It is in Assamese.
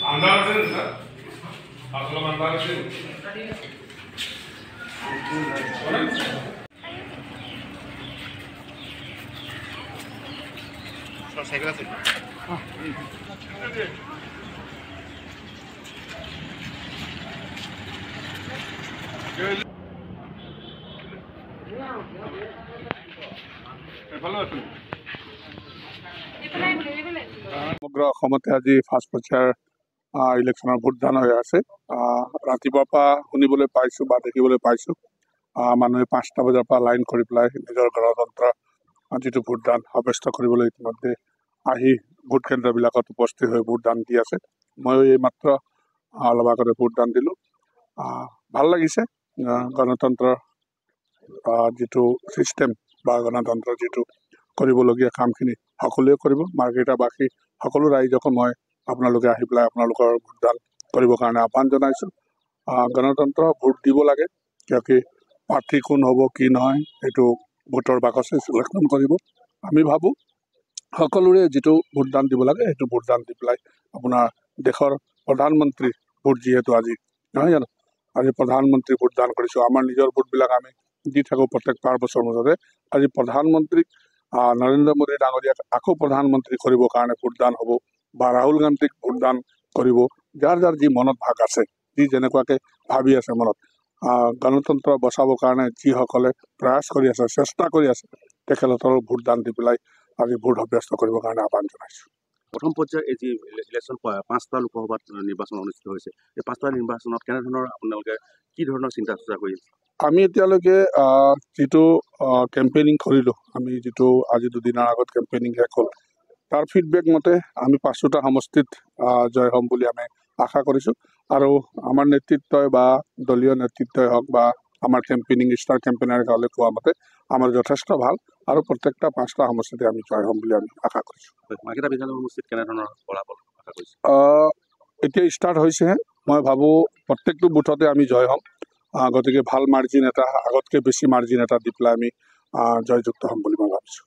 अंदाज है सर आपको अंदाज है सर साइकिल से हां ভালো আছেন সমগ্ৰ অসমতে আজি ফাৰ্ষ্ট পৰ্যায়ৰ ইলেকশ্যনৰ ভোটদান হৈ আছে ৰাতিপুৱাৰ পৰা শুনিবলৈ পাইছোঁ বা দেখিবলৈ পাইছোঁ মানুহে 5টা বজাৰ পৰা লাইন কৰি পেলাই নিজৰ গণতন্ত্ৰ যিটো ভোটদান সাব্যস্ত কৰিবলৈ ইতিমধ্যে আহি ভোট কেন্দ্ৰবিলাকত উপস্থিত হৈ ভোটদান দি আছে ময়ো এই মাত্ৰ অলপ আগতে ভোটদান দিলোঁ ভাল লাগিছে গণতন্ত্ৰৰ যিটো ছিষ্টেম বা গণতন্ত্ৰৰ যিটো কৰিবলগীয়া কামখিনি সকলোৱে কৰিব মাৰ্কেটাবাসী সকলো ৰাইজকো মই আপোনালোকে আহি পেলাই আপোনালোকৰ ভোটদান কৰিবৰ কাৰণে আহ্বান জনাইছোঁ গণতন্ত্ৰ ভোট দিব লাগে কিয়কি প্ৰাৰ্থী কোন হ'ব কি নহয় এইটো ভোটৰ বাকচে চিলেকশ্যন কৰিব আমি ভাবোঁ সকলোৰে যিটো ভোটদান দিব লাগে সেইটো ভোটদান দি পেলাই আপোনাৰ দেশৰ প্ৰধানমন্ত্ৰী ভোট যিহেতু আজি নহয় জানো আজি প্ৰধানমন্ত্ৰী ভোটদান কৰিছোঁ আমাৰ নিজৰ ভোটবিলাক আমি দি থাকোঁ প্ৰত্যেক 5 বছৰ মূৰতে আজি প্ৰধানমন্ত্ৰীক নৰেন্দ্ৰ মোদী ডাঙৰীয়াক আকৌ প্ৰধানমন্ত্ৰী কৰিবৰ কাৰণে ভোটদান হ'ব বা ৰাহুল গান্ধীক ভোটদান কৰিব যাৰ যাৰ যি মনত ভাগ আছে যি যেনেকুৱাকৈ ভাবি আছে মনত গণতন্ত্ৰ বচাবৰ কাৰণে যিসকলে প্ৰয়াস কৰি আছে চেষ্টা কৰি আছে তেখেতৰ ভোটদান দি পেলাই আজি ভোট সাব্যস্ত কৰিবৰ কাৰণে আহ্বান জনাইছোঁ প্ৰথম পৰ্যায়ৰ এই যি ইলেকশ্যন 5টা লোকসভাত নিৰ্বাচন অনুষ্ঠিত হৈছে এই 5টা নিৰ্বাচনত কেনেধৰণৰ আপোনালোকে কি ধৰণৰ চিন্তা চৰ্চা কৰি আছে আমি এতিয়ালৈকে যিটো কেম্পেইনিং কৰিলোঁ আমি যিটো আজি দুদিনৰ আগত কেম্পেইনিং শেষ হ'ল তাৰ ফিডবেক মতে আমি 5টা সমষ্টিত জয় হ'ম বুলি আমি আশা কৰিছোঁ আৰু আমাৰ নেতৃত্বই বা দলীয় নেতৃত্বই হওক বা আমাৰ কেম্পেইনিং ষ্টাৰ কেম্পেইনাৰসকলে কোৱা মতে আমাৰ যথেষ্ট ভাল আৰু প্ৰত্যেকটা 5টা সমষ্টিতে আমি জয় হ'ম বুলি আমি আশা কৰিছোঁ মাৰ্কেটা বিধানসভা সমষ্টিত কেনেধৰণৰ ফলাফল আশা কৰিছোঁ এতিয়া ষ্টাৰ্ট হৈছেহে মই ভাবোঁ প্ৰত্যেকটো বুথতে আমি জয় হ'ম গতিকে ভাল মাৰ্জিন এটা আগতকৈ বেছি মাৰ্জিন এটা দি পেলাই আমি জয়যুক্ত হ'ম বুলি মই ভাবিছোঁ